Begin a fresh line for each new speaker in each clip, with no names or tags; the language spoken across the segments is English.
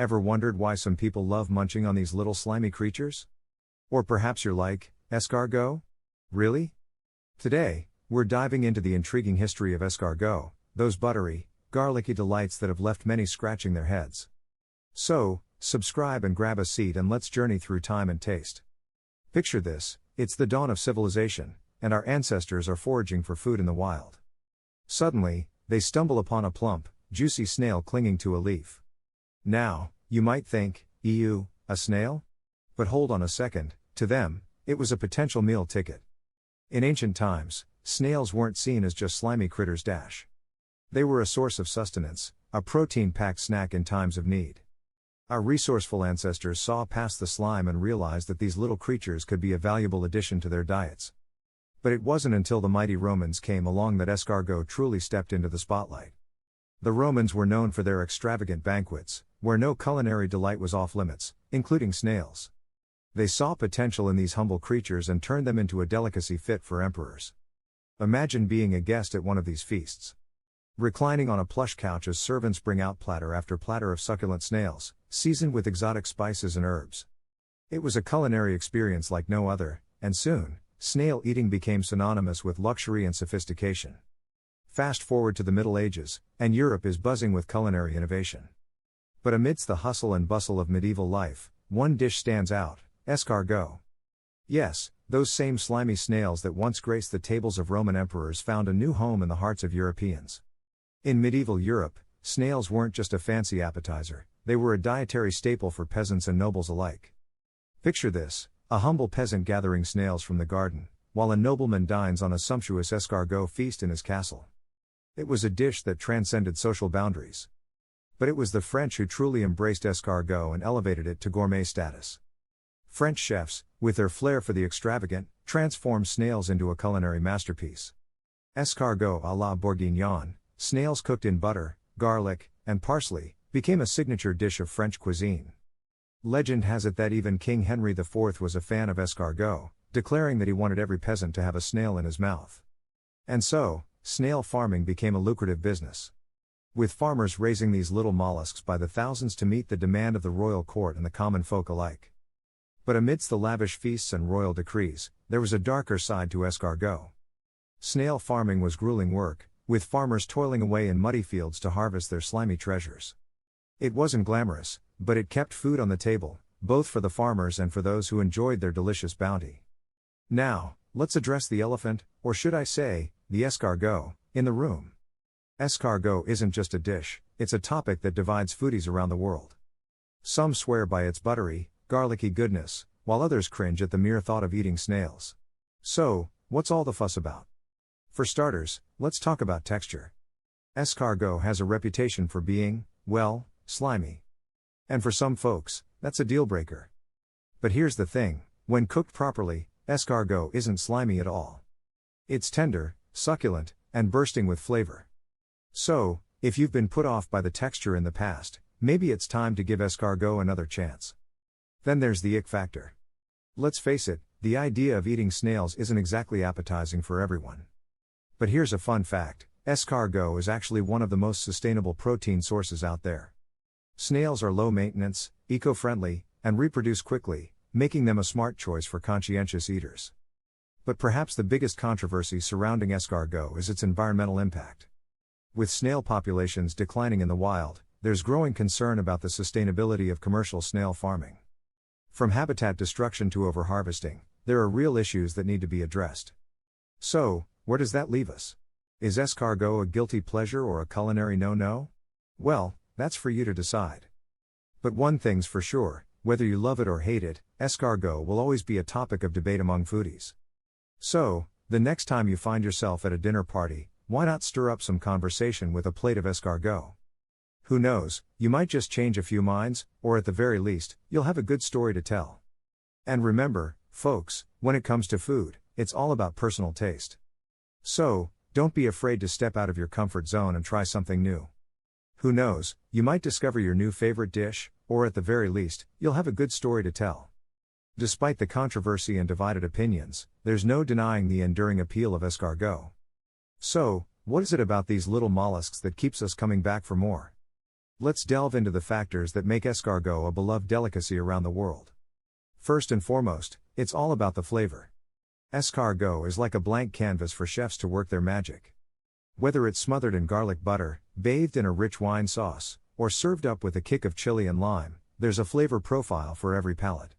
Ever wondered why some people love munching on these little slimy creatures? Or perhaps you're like, escargot? Really? Today, we're diving into the intriguing history of escargot, those buttery, garlicky delights that have left many scratching their heads. So, subscribe and grab a seat and let's journey through time and taste. Picture this, it's the dawn of civilization, and our ancestors are foraging for food in the wild. Suddenly, they stumble upon a plump, juicy snail clinging to a leaf. Now, you might think, ew, a snail? But hold on a second, to them, it was a potential meal ticket. In ancient times, snails weren't seen as just slimy critters. They were a source of sustenance, a protein-packed snack in times of need. Our resourceful ancestors saw past the slime and realized that these little creatures could be a valuable addition to their diets. But it wasn't until the mighty Romans came along that escargot truly stepped into the spotlight. The Romans were known for their extravagant banquets, where no culinary delight was off limits, including snails. They saw potential in these humble creatures and turned them into a delicacy fit for emperors. Imagine being a guest at one of these feasts. Reclining on a plush couch as servants bring out platter after platter of succulent snails, seasoned with exotic spices and herbs. It was a culinary experience like no other, and soon, snail eating became synonymous with luxury and sophistication. Fast forward to the Middle Ages, and Europe is buzzing with culinary innovation. But amidst the hustle and bustle of medieval life, one dish stands out: escargot. Yes, those same slimy snails that once graced the tables of Roman emperors found a new home in the hearts of Europeans. In medieval Europe, snails weren't just a fancy appetizer, they were a dietary staple for peasants and nobles alike. Picture this, a humble peasant gathering snails from the garden, while a nobleman dines on a sumptuous escargot feast in his castle. It was a dish that transcended social boundaries. But it was the French who truly embraced escargot and elevated it to gourmet status. French chefs, with their flair for the extravagant, transformed snails into a culinary masterpiece. Escargot à la bourguignonne, snails cooked in butter, garlic, and parsley, became a signature dish of French cuisine. Legend has it that even King Henry IV was a fan of escargot, declaring that he wanted every peasant to have a snail in his mouth. And so, snail farming became a lucrative business. With farmers raising these little mollusks by the thousands to meet the demand of the royal court and the common folk alike. But amidst the lavish feasts and royal decrees, there was a darker side to escargot. Snail farming was grueling work, with farmers toiling away in muddy fields to harvest their slimy treasures. It wasn't glamorous, but it kept food on the table, both for the farmers and for those who enjoyed their delicious bounty. Now, let's address the elephant, or should I say, the escargot, in the room. Escargot isn't just a dish, it's a topic that divides foodies around the world. Some swear by its buttery, garlicky goodness, while others cringe at the mere thought of eating snails. So, what's all the fuss about? For starters, let's talk about texture. Escargot has a reputation for being, well, slimy. And for some folks, that's a deal breaker. But here's the thing, when cooked properly, escargot isn't slimy at all. It's tender, succulent, and bursting with flavor. So, if you've been put off by the texture in the past, maybe it's time to give escargot another chance. Then there's the ick factor. Let's face it, the idea of eating snails isn't exactly appetizing for everyone. But here's a fun fact, escargot is actually one of the most sustainable protein sources out there. Snails are low maintenance, eco-friendly, and reproduce quickly, making them a smart choice for conscientious eaters. But perhaps the biggest controversy surrounding escargot is its environmental impact. With snail populations declining in the wild, there's growing concern about the sustainability of commercial snail farming. From habitat destruction to overharvesting, there are real issues that need to be addressed. So, where does that leave us? Is escargot a guilty pleasure or a culinary no-no? Well, that's for you to decide. But one thing's for sure, whether you love it or hate it, escargot will always be a topic of debate among foodies. So, the next time you find yourself at a dinner party, why not stir up some conversation with a plate of escargot? Who knows, you might just change a few minds, or at the very least, you'll have a good story to tell. And remember, folks, when it comes to food, it's all about personal taste. So, don't be afraid to step out of your comfort zone and try something new. Who knows, you might discover your new favorite dish, or at the very least, you'll have a good story to tell. Despite the controversy and divided opinions, there's no denying the enduring appeal of escargot. So, what is it about these little mollusks that keeps us coming back for more? Let's delve into the factors that make escargot a beloved delicacy around the world. First and foremost, it's all about the flavor. Escargot is like a blank canvas for chefs to work their magic. Whether it's smothered in garlic butter, bathed in a rich wine sauce, or served up with a kick of chili and lime, there's a flavor profile for every palate.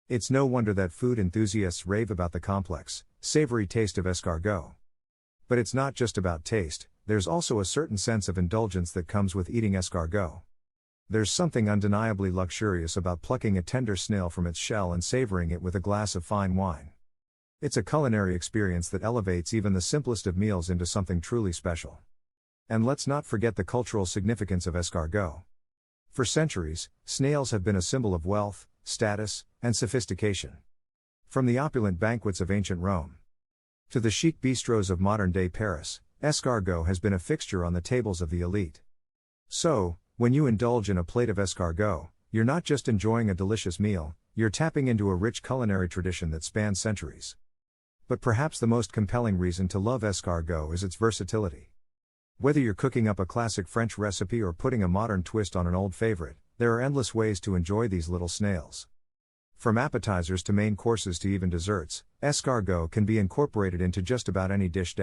It's no wonder that food enthusiasts rave about the complex, savory taste of escargot. But it's not just about taste, there's also a certain sense of indulgence that comes with eating escargot. There's something undeniably luxurious about plucking a tender snail from its shell and savoring it with a glass of fine wine. It's a culinary experience that elevates even the simplest of meals into something truly special. And let's not forget the cultural significance of escargot. For centuries, snails have been a symbol of wealth, status, and sophistication. From the opulent banquets of ancient Rome to the chic bistros of modern-day Paris, escargot has been a fixture on the tables of the elite. So, when you indulge in a plate of escargot, you're not just enjoying a delicious meal, you're tapping into a rich culinary tradition that spans centuries. But perhaps the most compelling reason to love escargot is its versatility. Whether you're cooking up a classic French recipe or putting a modern twist on an old favorite, there are endless ways to enjoy these little snails. From appetizers to main courses to even desserts, escargot can be incorporated into just about any dish,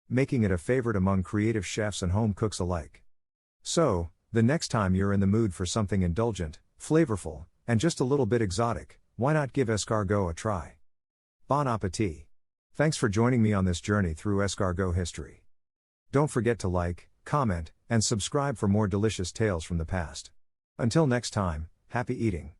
making it a favorite among creative chefs and home cooks alike. So, the next time you're in the mood for something indulgent, flavorful, and just a little bit exotic, why not give escargot a try? Bon appétit! Thanks for joining me on this journey through escargot history. Don't forget to like, comment, and subscribe for more delicious tales from the past. Until next time, happy eating!